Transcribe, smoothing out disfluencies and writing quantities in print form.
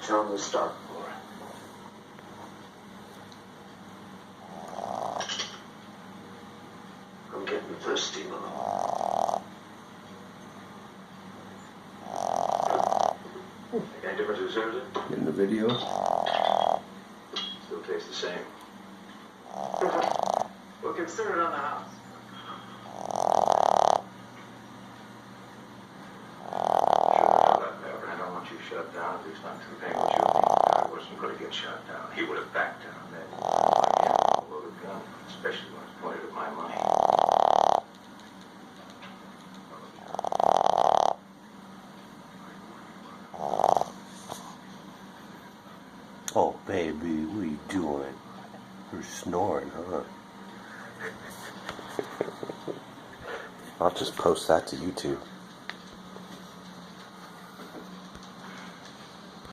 Tell him to start. I'm getting thirsty, Mom. Any difference who serves it? In the video. Still tastes the same. Well, consider it on the house. I don't want you shut down, at least not to the pain what you think. I wasn't going to get shut down. He would have backed down then. I can't load a gun, especially when it's pointed at my money. Oh, baby, what are you doing? You're snoring, huh? I'll just post that to YouTube.